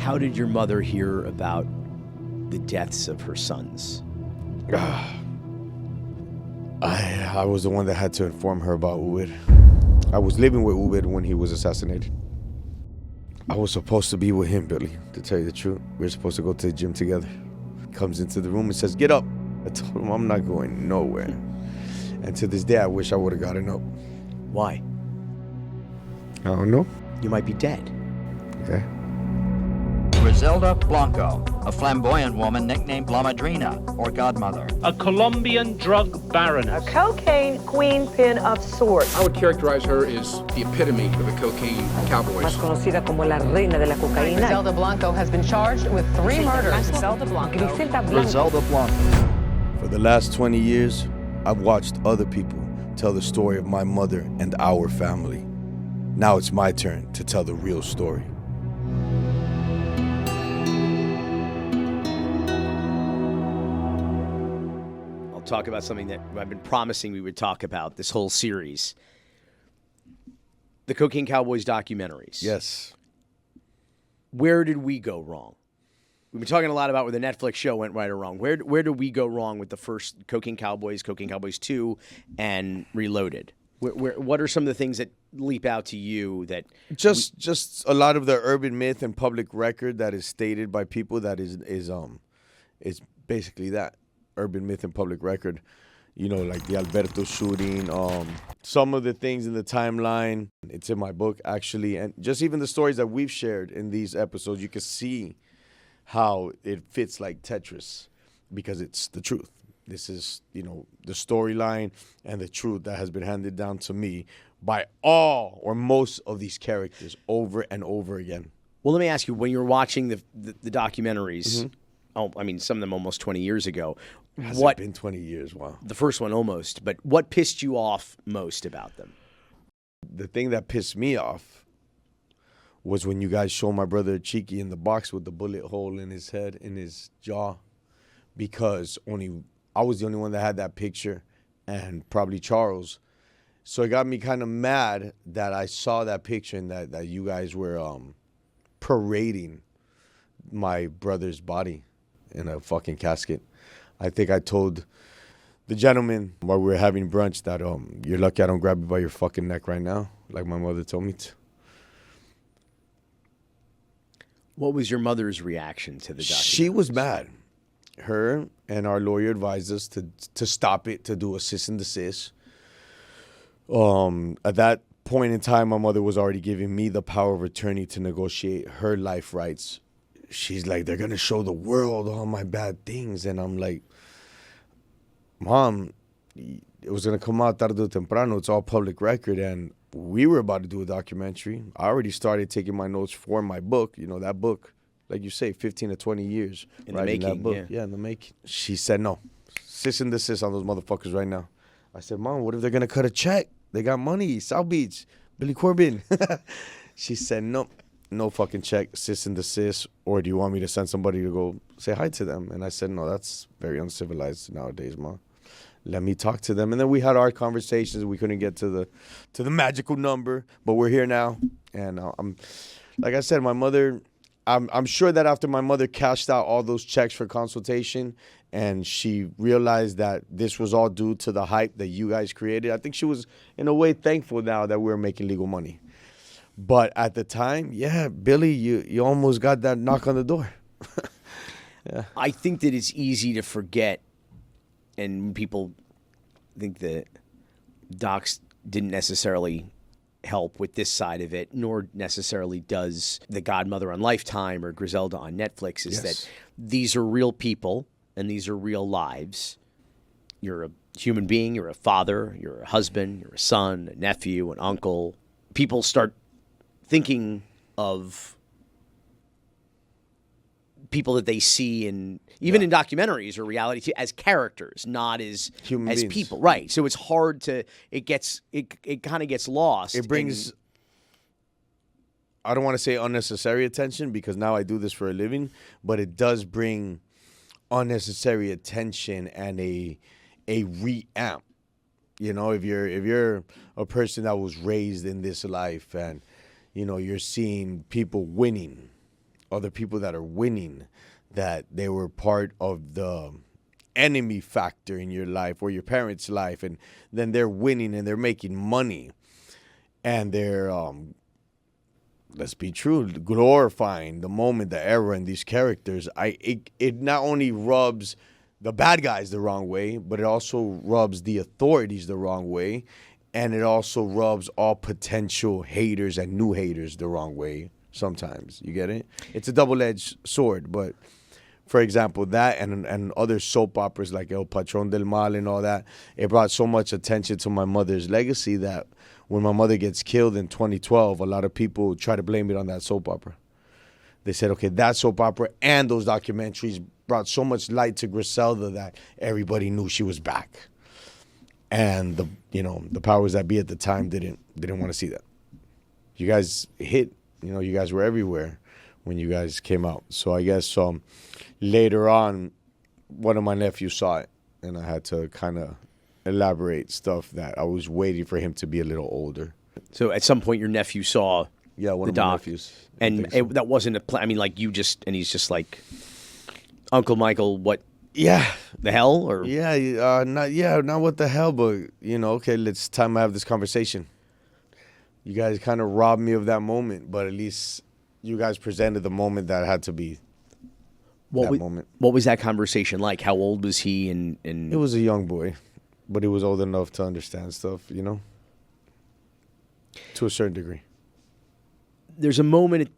How did your mother hear about the deaths of her sons? I was the one that had to inform her about Ubed. I was living with Ubed when he was assassinated. I was supposed to be with him, Billy, to tell you the truth. We were supposed to go to the gym together. He comes into the room and says, "Get up." I told him I'm not going nowhere. And to this day, I wish I would have gotten up. Why? I don't know. You might be dead. Okay. Griselda Blanco, a flamboyant woman nicknamed La Madrina, or Godmother. A Colombian drug baroness. A cocaine queen pin of sorts. I would characterize her as the epitome of the Cocaine Cowboys. Más conocida como la reina de la cocaína. Griselda Blanco has been charged with 3 murders. Griselda Blanco. Griselda Blanco. For the last 20 years, I've watched other people tell the story of my mother and our family. Now it's my turn to tell the real story. Talk about something that I've been promising we would talk about this whole series. The Cocaine Cowboys documentaries. Yes. Where did we go wrong? We've been talking a lot about where the Netflix show went right or wrong. Where did we go wrong with the first Cocaine Cowboys 2, and Reloaded? What are some of the things that leap out to you that... Just a lot of the urban myth and public record that is stated by people that is basically that. Urban myth and public record, you know, like the Alberto shooting, some of the things in the timeline. It's in my book, actually, and just even the stories that we've shared in these episodes, you can see how it fits like Tetris because it's the truth. This is, you know, the storyline and the truth that has been handed down to me by all or most of these characters over and over again. Well, let me ask you, when you're watching the documentaries, some of them almost 20 years ago. Has it been 20 years? Wow. The first one almost, but what pissed you off most about them? The thing that pissed me off was when you guys show my brother Cheeky in the box with the bullet hole in his head, in his jaw, because I was the only one that had that picture, and probably Charles. So it got me kind of mad that I saw that picture and that you guys were parading my brother's body in a fucking casket. I think I told the gentleman while we were having brunch that you're lucky I don't grab you by your fucking neck right now, like my mother told me to. What was your mother's reaction to the documentary? She was mad. Her and our lawyer advised us to stop it, to do a cease and desist. At that point in time, my mother was already giving me the power of attorney to negotiate her life rights. She's like, they're going to show the world all my bad things. And I'm like, Mom, it was going to come out tarde o temprano. It's all public record. And we were about to do a documentary. I already started taking my notes for my book. You know, that book, like you say, 15 to 20 years. In the making, that book. Yeah, in the making. She said, no, cease and desist on those motherfuckers right now. I said, Mom, what if they're going to cut a check? They got money, South Beach, Billy Corben. She said, no. No fucking check, cease and desist, or do you want me to send somebody to go say hi to them? And I said, no, that's very uncivilized nowadays, Mom. Let me talk to them. And then we had our conversations. We couldn't get to the magical number, but we're here now. And I'm, like I said, my mother, I'm sure that after my mother cashed out all those checks for consultation and she realized that this was all due to the hype that you guys created, I think she was in a way thankful now that we were making legal money. But at the time, yeah, Billy, you almost got that knock on the door. Yeah. I think that it's easy to forget, and people think that docs didn't necessarily help with this side of it, nor necessarily does The Godmother on Lifetime or Griselda on Netflix, is that these are real people and these are real lives. You're a human being, you're a father, you're a husband, you're a son, a nephew, an uncle. People start thinking of people that they see in even in documentaries or reality as characters, not as human as beings. people, right? So it's hard to it kind of gets lost. It brings I don't want to say unnecessary attention because now I do this for a living, but it does bring unnecessary attention and a reamp. You know, if you're a person that was raised in this life and you know, you're seeing people winning other people that are winning, that they were part of the enemy factor in your life or your parents' life, and then they're winning and they're making money, and they're let's be true, glorifying the moment, the era, and these characters. It not only rubs the bad guys the wrong way, but it also rubs the authorities the wrong way, and it also rubs all potential haters and new haters the wrong way sometimes. You get it? It's a double-edged sword, but for example, that and other soap operas like El Patrón del Mal and all that, it brought so much attention to my mother's legacy that when my mother gets killed in 2012, a lot of people try to blame it on that soap opera. They said, okay, that soap opera and those documentaries brought so much light to Griselda that everybody knew she was back. And the powers that be at the time didn't want to see that. You guys hit, you guys were everywhere when you guys came out. So I guess later on, one of my nephews saw it, and I had to kind of elaborate stuff that I was waiting for him to be a little older. So at some point, your nephew saw one the of doc, my nephews. and that wasn't a plan. I mean, like you just, and he's just like, Uncle Michael, what? Yeah. The hell? Or Not what the hell, but okay, it's time to have this conversation. You guys kind of robbed me of that moment, but at least you guys presented the moment that had to be moment. What was that conversation like? How old was he? And it was a young boy, but he was old enough to understand stuff, to a certain degree. There's a moment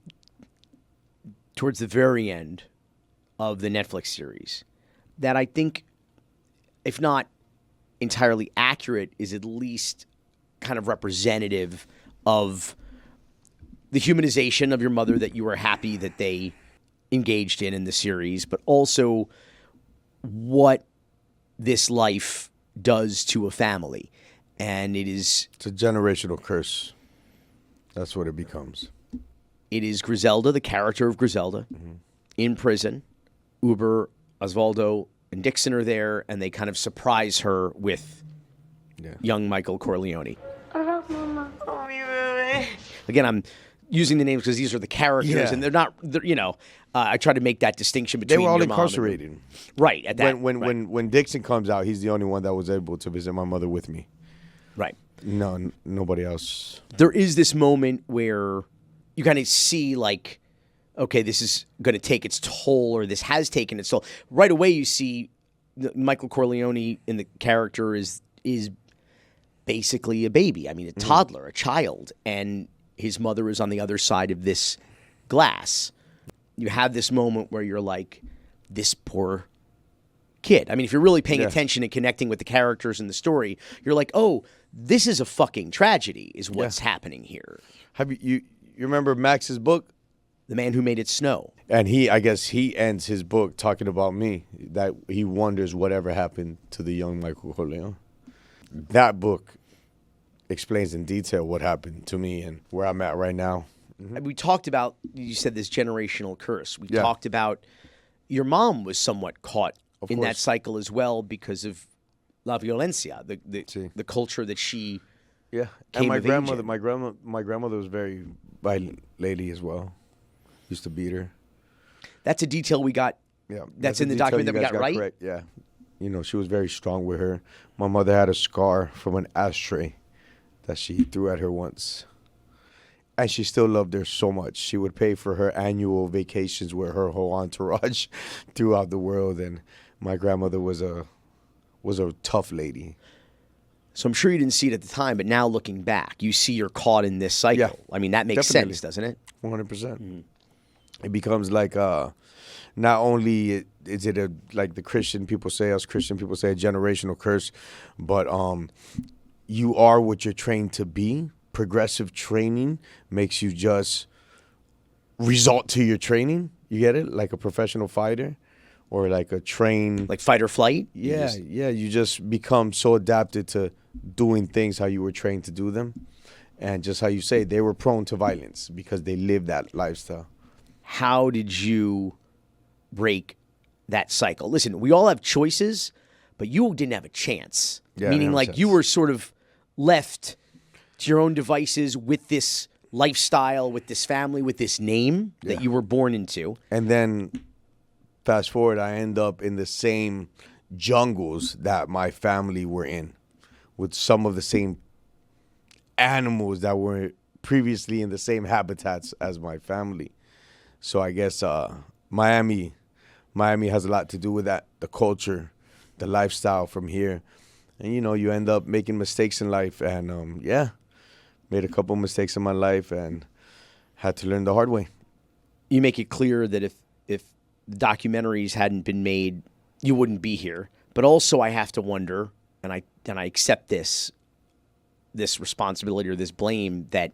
towards the very end of the Netflix series that I think, if not entirely accurate, is at least kind of representative of the humanization of your mother that you were happy that they engaged in the series, but also what this life does to a family. And it's a generational curse. That's what it becomes. It is Griselda, the character of Griselda, in prison. Uber, Osvaldo, and Dixon are there, and they kind of surprise her with young Michael Corleone. Again, I'm using the names because these are the characters, and they're not. I try to make that distinction between. They were all your mom incarcerated, right? At that when Dixon comes out, he's the only one that was able to visit my mother with me. Right. No, nobody else. There is this moment where you kind of see like, okay, this is going to take its toll, or this has taken its toll. Right away, you see Michael Corleone in the character is basically a baby. I mean, a toddler, a child, and his mother is on the other side of this glass. You have this moment where you're like, this poor kid. I mean, if you're really paying attention and connecting with the characters in the story, you're like, oh, this is a fucking tragedy is what's happening here. Have you remember Max's book? The Man Who Made It Snow. And I guess he ends his book talking about me, that he wonders whatever happened to the young Michael Corleone. That book explains in detail what happened to me and where I'm at right now. We talked about, you said this generational curse. We talked about your mom was somewhat caught in that cycle as well because of la violencia, the culture that she and my grandmother, my grandmother was very violent lady as well. Used to beat her. That's a detail we got. Yeah, that's in the document that we got right. Correct. Yeah, she was very strong with her. My mother had a scar from an ashtray that she threw at her once, and she still loved her so much. She would pay for her annual vacations with her whole entourage throughout the world. And my grandmother was a tough lady. So I'm sure you didn't see it at the time, but now looking back, you see you're caught in this cycle. Yeah, I mean, that makes sense, doesn't it? 100%. It becomes like not only is it like the Christian people say, us Christian people say, a generational curse, but you are what you're trained to be. Progressive training makes you just resort to your training. You get it? Like a professional fighter or like a trained... Like fight or flight? Yeah. You just become so adapted to doing things how you were trained to do them. And just how you say, they were prone to violence because they lived that lifestyle. How did you break that cycle? Listen, we all have choices, but you didn't have a chance. Meaning like you were sort of left to your own devices with this lifestyle, with this family, with this name that you were born into. And then fast forward, I end up in the same jungles that my family were in, with some of the same animals that were previously in the same habitats as my family. So I guess Miami has a lot to do with that, the culture, the lifestyle from here. And, you end up making mistakes in life. And, made a couple mistakes in my life and had to learn the hard way. You make it clear that if the documentaries hadn't been made, you wouldn't be here. But also I have to wonder, and I accept this responsibility or this blame, that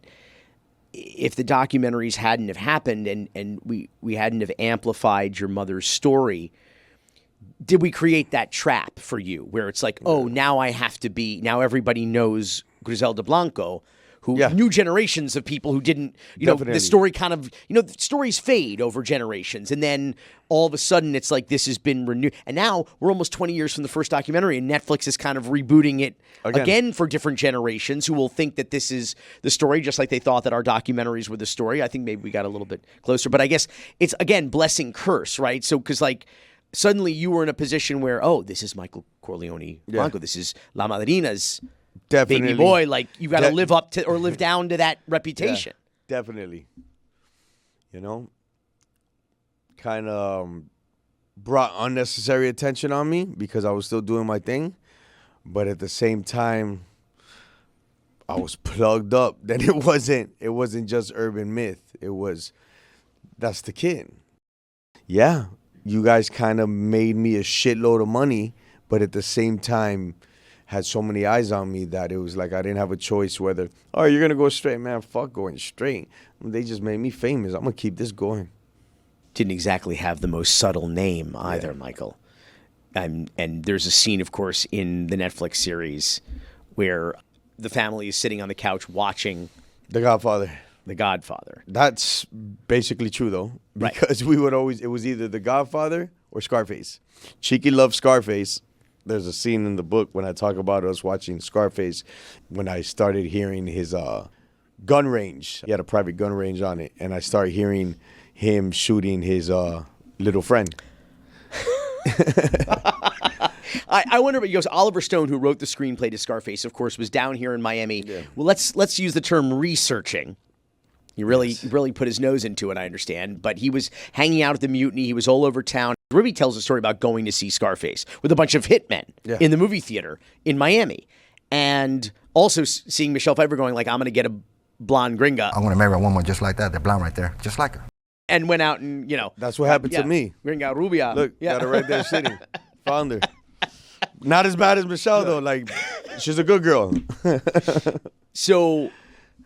if the documentaries hadn't have happened and we hadn't have amplified your mother's story, did we create that trap for you where it's like, oh, now everybody knows Griselda Blanco, who new generations of people who didn't, the story kind of, the stories fade over generations. And then all of a sudden it's like this has been renewed. And now we're almost 20 years from the first documentary and Netflix is kind of rebooting it again for different generations who will think that this is the story, just like they thought that our documentaries were the story. I think maybe we got a little bit closer. But I guess it's, again, blessing curse, right? So, because suddenly you were in a position where, oh, this is Michael Corleone Blanco. This is La Madrina's baby boy. You got to live up to or live down to that reputation. Yeah, definitely. Kind of brought unnecessary attention on me because I was still doing my thing. But at the same time, I was plugged up. Then it wasn't just urban myth. That's the kid. Yeah, you guys kind of made me a shitload of money, but at the same time had so many eyes on me that it was like I didn't have a choice whether, oh, you're going to go straight. Man, fuck going straight. They just made me famous. I'm going to keep this going. Didn't exactly have the most subtle name either, Michael. And there's a scene, of course, in the Netflix series where the family is sitting on the couch watching The Godfather. The Godfather. That's basically true, though, because we would always, it was either The Godfather or Scarface. Cheeky loved Scarface. There's a scene in the book when I talk about us watching Scarface when I started hearing his gun range. He had a private gun range on it, and I started hearing him shooting his little friend. I wonder, but Oliver Stone, who wrote the screenplay to Scarface, of course, was down here in Miami. Yeah. Well, let's use the term researching. He really put his nose into it, I understand. But he was hanging out at the Mutiny. He was all over town. Ruby tells a story about going to see Scarface with a bunch of hitmen in the movie theater in Miami. And also seeing Michelle Pfeiffer going like, I'm going to get a blonde gringa. I'm going to marry a woman just like that. They're blonde right there. Just like her. And went out and, That's what happened to me. Gringa Rubia. Look, got her right there sitting. Found her. Not as bad as Michelle, though. Like, she's a good girl. So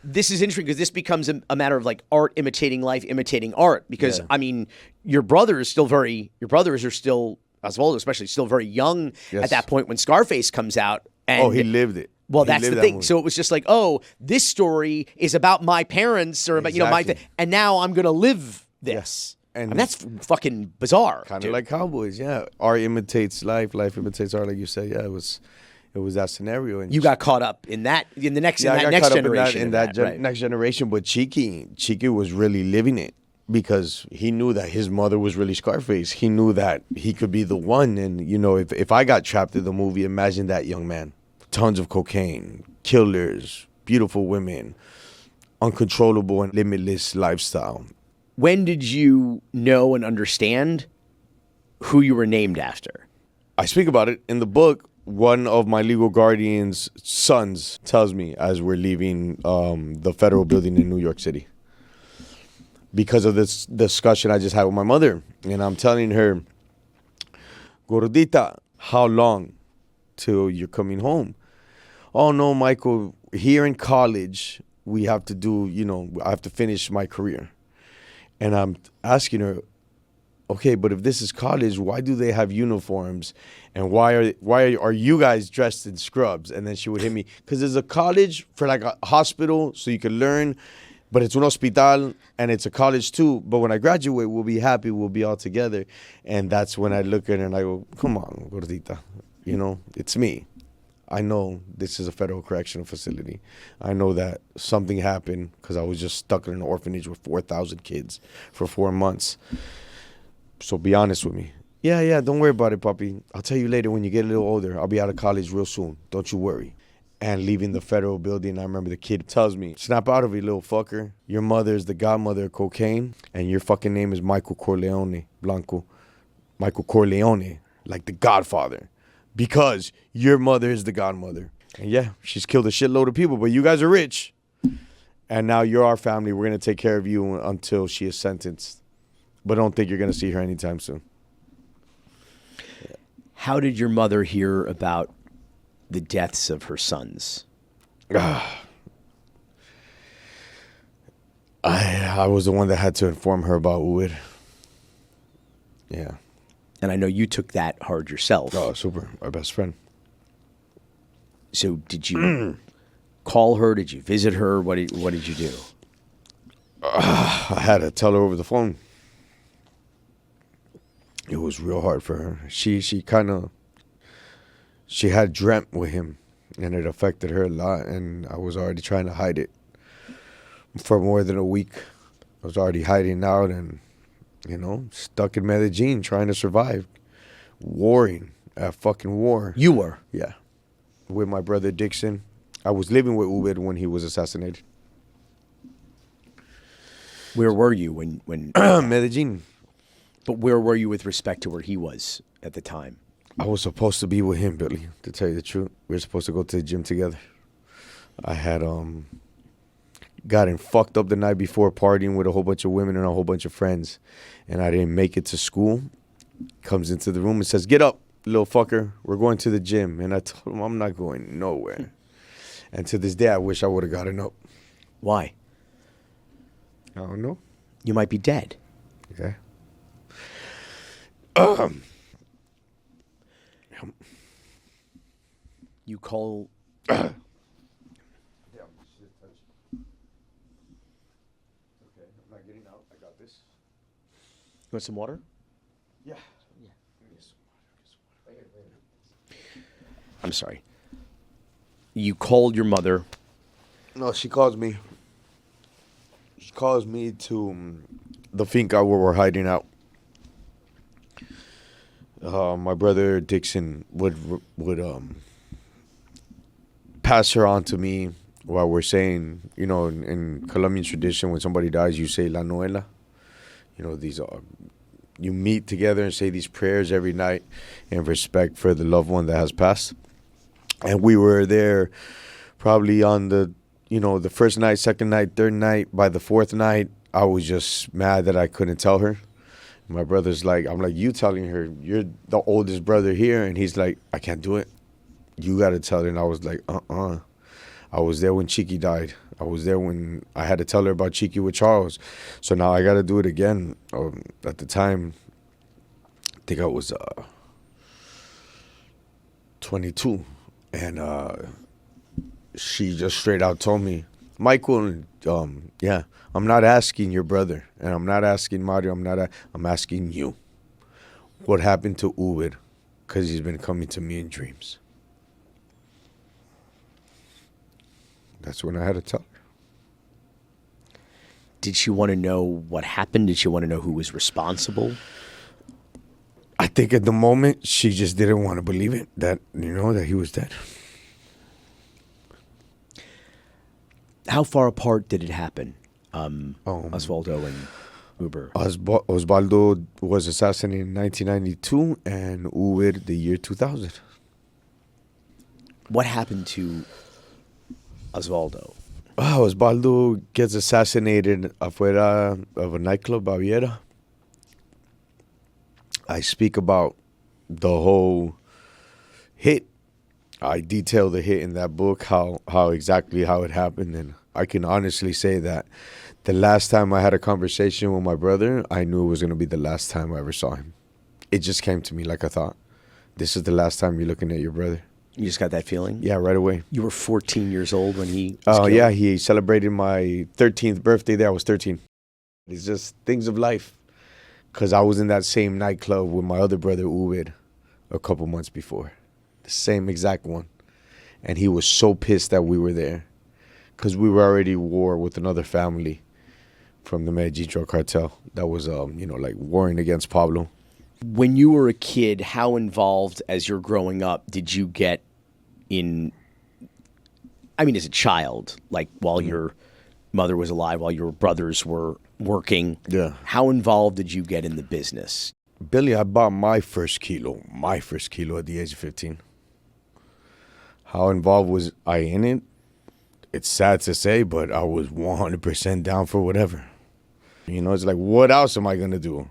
this is interesting because this becomes a matter of like art imitating life, imitating art. Because, I mean, your brothers are still, Osvaldo especially, still very young at that point when Scarface comes out. And, he lived it. Well, that's the thing. So it was just like, oh, this story is about my parents or about, my and now I'm going to live this. And I mean, that's fucking bizarre. Kind of like Cowboys, yeah. Art imitates life, life imitates art, like you said. Yeah, it was that scenario. And you got caught up in that in the next next generation. In that next generation, but Cheeky was really living it because he knew that his mother was really Scarface. He knew that he could be the one. And if I got trapped in the movie, imagine that young man. Tons of cocaine, killers, beautiful women, uncontrollable and limitless lifestyle. When did you know and understand who you were named after? I speak about it in the book. One of my legal guardian's sons tells me as we're leaving the federal building in New York City because of this discussion I just had with my mother. And I'm telling her, Gordita, how long till you're coming home? Oh, no, Michael, here in college, we have to do, I have to finish my career. And I'm asking her, okay, but if this is college, why do they have uniforms? And why are you guys dressed in scrubs? And then she would hit me, because there's a college for like a hospital so you can learn, but it's un hospital and it's a college too. But when I graduate, we'll be happy, we'll be all together. And that's when I look at her and I go, come on, Gordita, it's me. I know this is a federal correctional facility. I know that something happened because I was just stuck in an orphanage with 4,000 kids for 4 months. So be honest with me. Yeah, don't worry about it, puppy. I'll tell you later when you get a little older. I'll be out of college real soon. Don't you worry. And leaving the federal building, I remember the kid tells me, snap out of it, little fucker. Your mother is the godmother of cocaine, and your fucking name is Michael Corleone Blanco. Michael Corleone, like the godfather. Because your mother is the godmother. And yeah, she's killed a shitload of people, but you guys are rich. And now you're our family. We're going to take care of you until she is sentenced. But don't think you're going to see her anytime soon. How did your mother hear about the deaths of her sons? I was the one that had to inform her about Uwid. Yeah. And I know you took that hard yourself. Oh, super. Our best friend. So did you call her? Did you visit her? What did you do? I had to tell her over the phone. It was real hard for her. She had dreamt with him, and it affected her a lot, and I was already trying to hide it for more than a week. I was already hiding out and, stuck in Medellin trying to survive. Warring at fucking war. You were? Yeah. With my brother Dixon. I was living with Uwid when he was assassinated. Where were you when Medellin. But where were you with respect to where he was at the time? I was supposed to be with him, Billy, to tell you the truth. We were supposed to go to the gym together. I had gotten fucked up the night before partying with a whole bunch of women and a whole bunch of friends. And I didn't make it to school. Comes into the room and says, get up, little fucker. We're going to the gym. And I told him, I'm not going nowhere. And to this day, I wish I would have gotten up. Why? I don't know. You might be dead. Yeah. You call... Okay, I'm not getting out. I got this. You want some water? Yeah. I'm sorry. You called your mother. No, she calls me. She calls me to the finca where we're hiding out. My brother Dixon would pass her on to me while we're saying, in Colombian tradition, when somebody dies, you say La Noela. These are, you meet together and say these prayers every night in respect for the loved one that has passed. And we were there probably on the first night, second night, third night. By the fourth night, I was just mad that I couldn't tell her. My brother's like, I'm like, you telling her, you're the oldest brother here. And he's like, I can't do it. You got to tell her. And I was like, I was there when Chiqui died. I was there when I had to tell her about Chiqui with Charles. So now I got to do it again. At the time, I think I was 22. And she just straight out told me, Michael, I'm not asking your brother. And I'm not asking Mario. I'm asking you. What happened to Uwid? Because he's been coming to me in dreams. That's when I had to tell her. Did she want to know what happened? Did she want to know who was responsible? I think at the moment, she just didn't want to believe it, that he was dead. How far apart did it happen, Osvaldo and Uber? Osvaldo was assassinated in 1992 and Uwid the year 2000. What happened to Osvaldo? Osvaldo gets assassinated afuera of a nightclub, Baviera. I speak about the whole hit. I detail the hit in that book, how it happened. And I can honestly say that the last time I had a conversation with my brother, I knew it was going to be the last time I ever saw him. It just came to me like I thought, this is the last time you're looking at your brother. You just got that feeling? Yeah, right away. You were 14 years old when he was Oh, killed? yeah, he celebrated my 13th birthday there. I was 13. It's just things of life. Because I was in that same nightclub with my other brother, Uwid, a couple months before. The same exact one. And he was so pissed that we were there because we were already at war with another family from the Medellin drug cartel that was, like warring against Pablo. When you were a kid, how involved as you're growing up did you get in, I mean, as a child, like while your mother was alive, while your brothers were working? Yeah. How involved did you get in the business? Billy, I bought my first kilo at the age of 15. How involved was I in it? It's sad to say, but I was 100% down for whatever. It's like, what else am I going to do?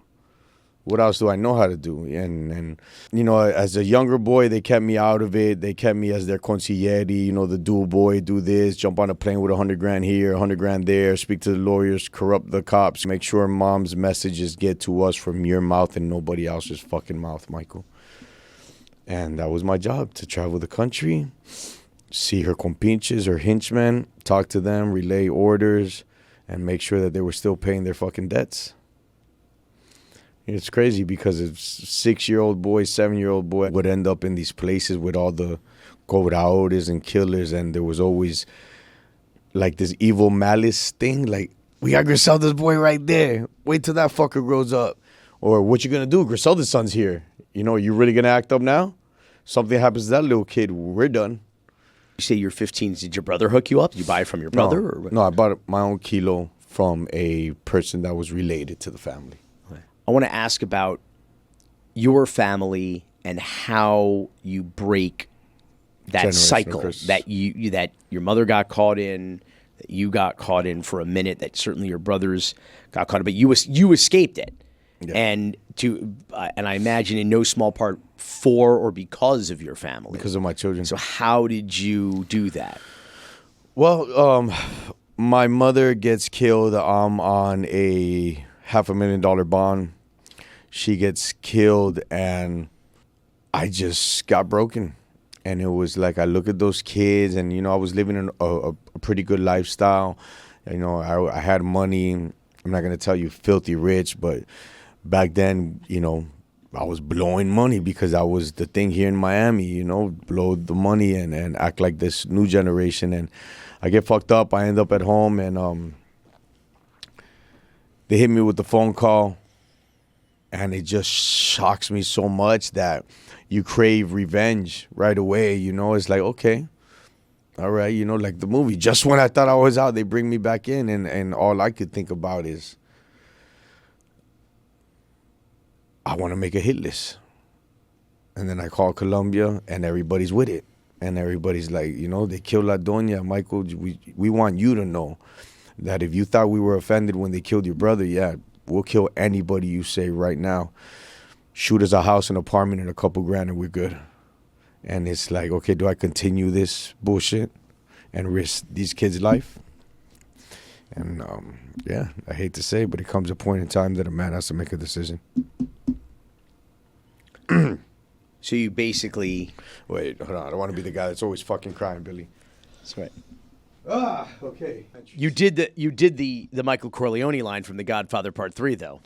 What else do I know how to do? And as a younger boy, they kept me out of it. They kept me as their consigliere, the dual boy, do this, jump on a plane with $100,000 here, $100,000 there, speak to the lawyers, corrupt the cops, make sure mom's messages get to us from your mouth and nobody else's fucking mouth, Michael. And that was my job, to travel the country, see her compinches, her henchmen, talk to them, relay orders, and make sure that they were still paying their fucking debts. It's crazy because a 6-year-old boy, 7-year-old boy would end up in these places with all the cobradores and killers, and there was always like this evil malice thing, like, we got Griselda's boy right there. Wait till that fucker grows up. Or what you gonna do? Griselda's son's here. You really gonna act up now? Something happens to that little kid, we're done. You say you're 15. Did your brother hook you up? Did you buy it from your brother? Or what? No, I bought my own kilo from a person that was related to the family. I want to ask about your family and how you break that cycle that that your mother got caught in, that you got caught in for a minute, that certainly your brothers got caught in, but you escaped it. Yeah. And I imagine in no small part for or because of your family. Because of my children. So how did you do that? Well, my mother gets killed. I'm on a $500,000 bond. She gets killed, and I just got broken. And it was like, I look at those kids, and I was living a pretty good lifestyle. I had money. I'm not gonna tell you filthy rich, but back then, I was blowing money because that was the thing here in Miami. Blow the money and act like this new generation. And I get fucked up. I end up at home, and they hit me with the phone call. And it just shocks me so much that you crave revenge right away. It's like, okay, all right, like the movie. Just when I thought I was out, they bring me back in. And all I could think about is, I want to make a hit list. And then I call Colombia, and everybody's with it. And everybody's like, they killed La Doña. Michael, we want you to know that if you thought we were offended when they killed your brother, yeah, we'll kill anybody you say right now. Shoot us a house, an apartment, and a couple grand, and we're good. And it's like, okay, do I continue this bullshit and risk these kids' life? And yeah, I hate to say it, but it comes a point in time that a man has to make a decision. So you basically... Wait, hold on. I don't want to be the guy that's always fucking crying, Billy. That's right. Okay. You did the Michael Corleone line from The Godfather Part 3, though.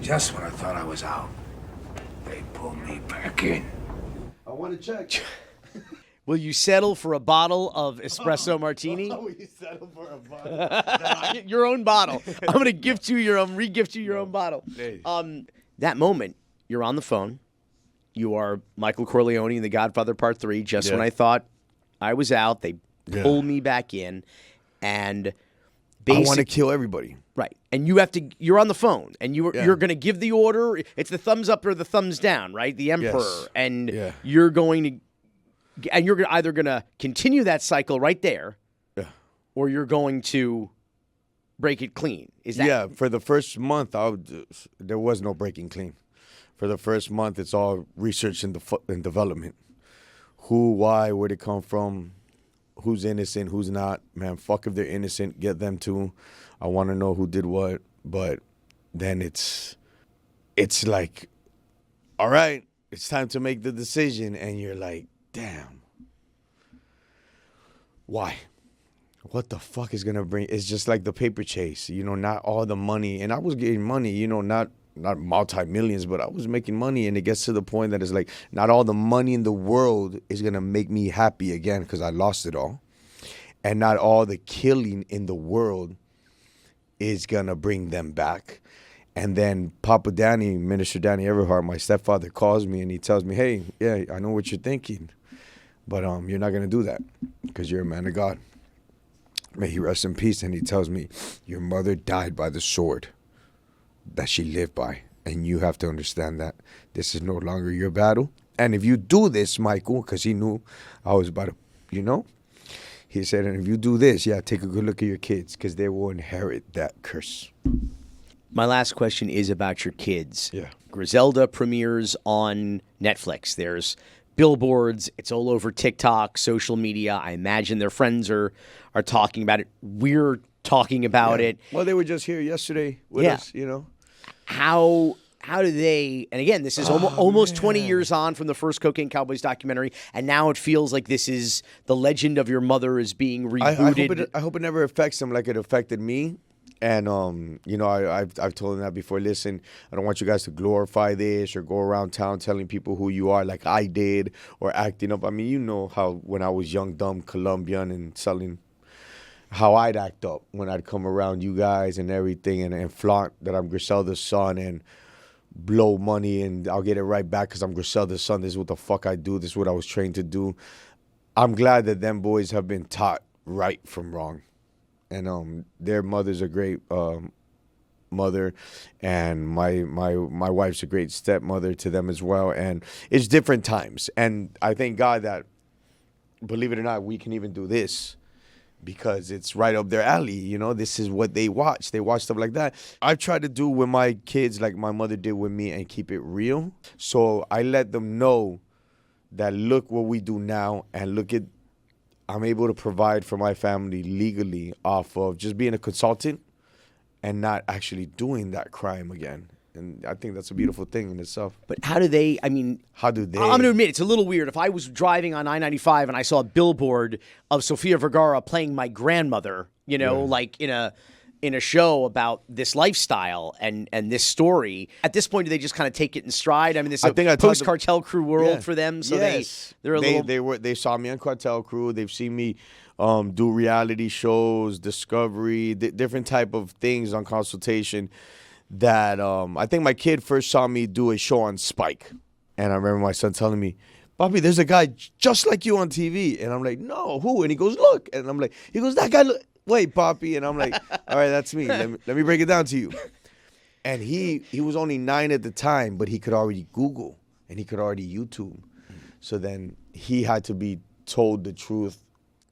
Just when I thought I was out, they pulled me back in. I want to check. Will you settle for a bottle of espresso martini? Will you settle for a bottle? Your own bottle. I'm gonna re-gift you your own bottle. Hey. That moment, you're on the phone. You are Michael Corleone in The Godfather Part 3. Just when I thought I was out, they pulled me back in, and I want to kill everybody. Right, and you're on the phone, and you're going to give the order. It's the thumbs up or the thumbs down, right? The emperor, and you're either going to continue that cycle right there, or you're going to break it clean. Is that? Yeah, for the first month, there was no breaking clean. For the first month, it's all research and development. Who, why, where'd it come from? Who's innocent, who's not. Man, fuck if they're innocent, get them too. I want to know who did what. But then it's like, all right, it's time to make the decision. And you're like, damn. Why? What the fuck is going to bring? It's just like the paper chase, not all the money. And I was getting money, not not multi-millions, but I was making money. And it gets to the point that it's like, not all the money in the world is going to make me happy again because I lost it all. And not all the killing in the world is going to bring them back. And then Papa Danny, Minister Danny Everhart, my stepfather, calls me and he tells me, hey, yeah, I know what you're thinking, but you're not going to do that because you're a man of God. May he rest in peace. And he tells me, your mother died by the sword that she lived by. And you have to understand that this is no longer your battle. And if you do this, Michael, because he knew I was about to, he said, and if you do this, take a good look at your kids because they will inherit that curse. My last question is about your kids. Yeah. Griselda premieres on Netflix. There's billboards. It's all over TikTok, social media. I imagine their friends are talking about it. We're talking about it. Well, they were just here yesterday with us, How do they, and again, this is almost 20 years on from the first Cocaine Cowboys documentary, and now it feels like this is the legend of your mother is being rebooted. I hope it never affects them like it affected me. And, I've told them that before. Listen, I don't want you guys to glorify this or go around town telling people who you are like I did or acting up. I mean, you know how when I was young, dumb, Colombian and selling, how I'd act up when I'd come around you guys and everything and flaunt that I'm Griselda's son and blow money and I'll get it right back because I'm Griselda's son. This is what the fuck I do. This is what I was trained to do. I'm glad that them boys have been taught right from wrong. And their mother's a great mother, and my wife's a great stepmother to them as well. And it's different times. And I thank God that, believe it or not, we can even do this because it's right up their alley. This is what they watch. They watch stuff like that. I've tried to do with my kids like my mother did with me and keep it real. So I let them know that look what we do now and look at I'm able to provide for my family legally off of just being a consultant and not actually doing that crime again. And I think that's a beautiful thing in itself. But how do they, How do they? I'm going to admit, it's a little weird. If I was driving on I-95 and I saw a billboard of Sofía Vergara playing my grandmother, like in a show about this lifestyle and this story, at this point, do they just kind of take it in stride? I mean, this is a post-cartel crew world for them, so they saw me on Cartel Crew. They've seen me do reality shows, Discovery, different type of things on consultation. That I think my kid first saw me do a show on Spike, and I remember my son telling me, "Papi, there's a guy just like you on TV," and I'm like, "No, who?" And he goes, "Look," and I'm like, "He goes, that guy look." Wait, Papi, and I'm like, all right, that's me. Let me break it down to you. And he was only 9 at the time, but he could already Google and he could already YouTube. So then he had to be told the truth.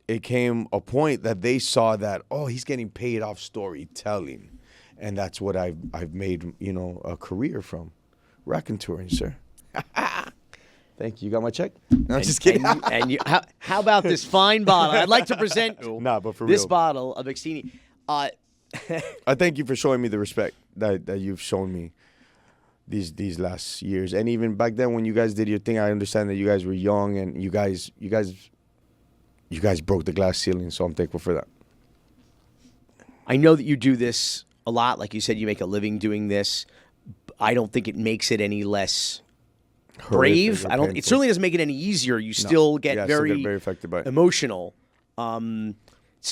It came a point that they saw that, he's getting paid off storytelling, and that's what I've made a career from. RAKONTUR, sir. Thank you. You got my check? No, I'm just kidding. How about this fine bottle? I'd like to present but for this real. bottle of Extini. I thank you for showing me the respect that you've shown me these last years. And even back then when you guys did your thing, I understand that you guys were young and you guys broke the glass ceiling, so I'm thankful for that. I know that you do this a lot. Like you said, you make a living doing this. I don't think it makes it any less brave. It certainly doesn't make it any easier. You still get very affected by it. Emotional. Some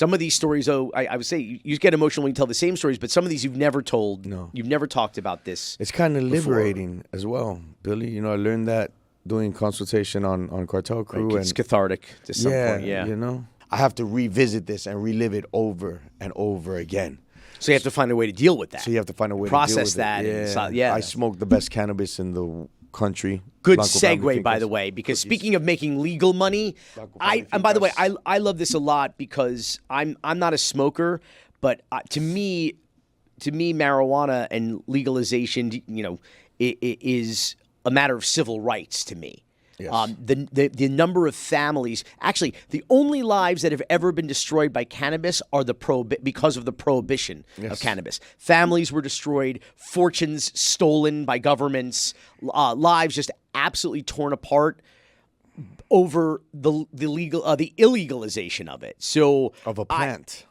of these stories, I would say you get emotional when you tell the same stories, but some of these you've never told. No. You've never talked about this. It's kind of liberating as well, Billy. I learned that doing consultation on Cartel Crew. It's cathartic to some point, yeah. I have to revisit this and relive it over and over again. So you have to find a way to deal with that. So you have to find a way process to deal with that. I smoke the best cannabis in the country. Good Blanco segue, by the way, because speaking of making legal money, by the way, I love this a lot because I'm not a smoker, but to me, marijuana and legalization, it is a matter of civil rights to me. Yes. The number of families, actually, the only lives that have ever been destroyed by cannabis are because of the prohibition of cannabis. Families were destroyed, fortunes stolen by governments, lives just absolutely torn apart over the illegalization of it. So of a plant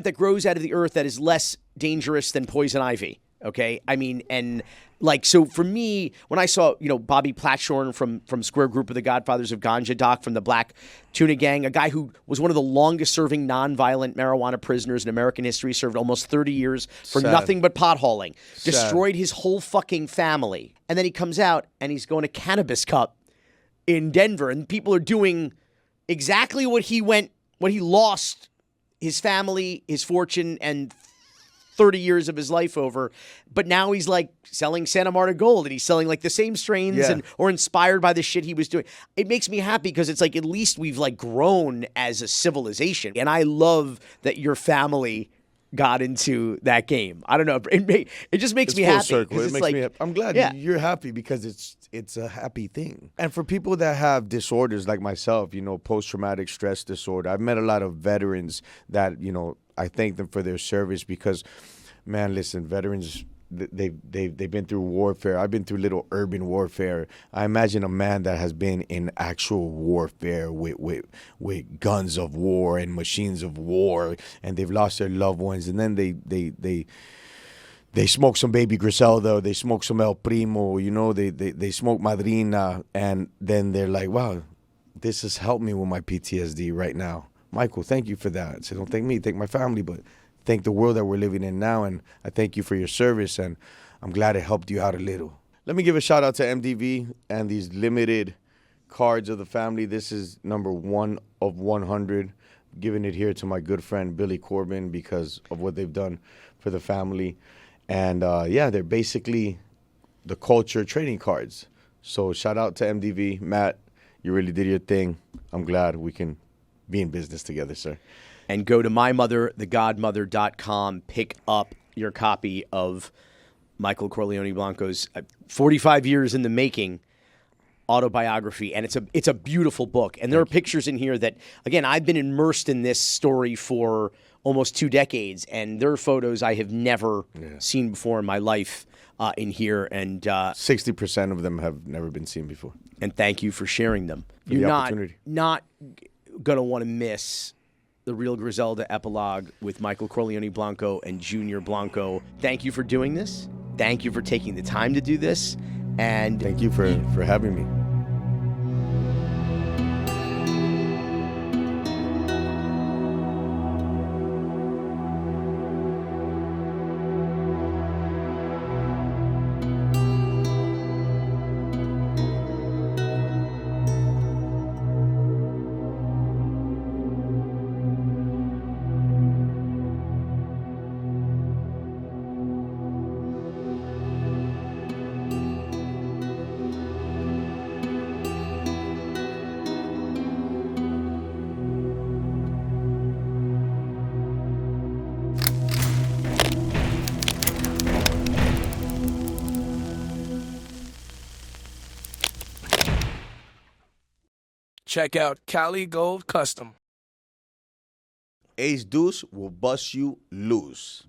that grows out of the earth that is less dangerous than poison ivy. Okay, I mean, and like, so for me, when I saw, Bobby Platshorn from Square Group of the Godfathers of Ganja, Doc from the Black Tuna Gang, a guy who was one of the longest-serving nonviolent marijuana prisoners in American history, served almost 30 years for Sad. nothing but potholing, Sad. destroyed his whole fucking family, and then he comes out and he's going to Cannabis Cup in Denver, and people are doing exactly what he lost his family, his fortune, and 30 years of his life over, but now he's like selling Santa Marta Gold, and he's selling like the same strains or inspired by the shit he was doing. It makes me happy because it's like at least we've like grown as a civilization, and I love that your family got into that game. I don't know, it just makes It's me full happy. circle. It It's makes like, me happy. I'm glad you're happy because it's a happy thing. And for people that have disorders like myself, post-traumatic stress disorder, I've met a lot of veterans that, I thank them for their service because, man, listen, veterans, they've been through warfare. I've been through little urban warfare. I imagine a man that has been in actual warfare with guns of war and machines of war, and they've lost their loved ones, and then they smoke some baby Griselda, they smoke some El Primo, they smoke Madrina, and then they're like, wow, this has helped me with my PTSD right now. Michael, thank you for that. So don't thank me, thank my family, but thank the world that we're living in now, and I thank you for your service, and I'm glad it helped you out a little. Let me give a shout out to MDV and these limited cards of the family. This is number 1 of 100. Giving it here to my good friend Billy Corben because of what they've done for the family. And they're basically the culture trading cards. So shout out to MDV. Matt, you really did your thing. I'm glad we can be in business together, sir. And go to mymotherthegodmother.com, pick up your copy of Michael Corleone Blanco's 45 years in the making autobiography, and it's a beautiful book. And there are pictures in here that, again, I've been immersed in this story for almost 2 decades, and there are photos I have never seen before in my life in here. And 60% of them have never been seen before. And thank you for sharing them. For You're the opportunity. not going to want to miss the Real Griselda epilogue with Michael Corleone Blanco and Junior Blanco. Thank you for doing this. Thank you for taking the time to do this. And thank you for having me. Check out Cali Gold Custom. Ace Deuce will bust you loose.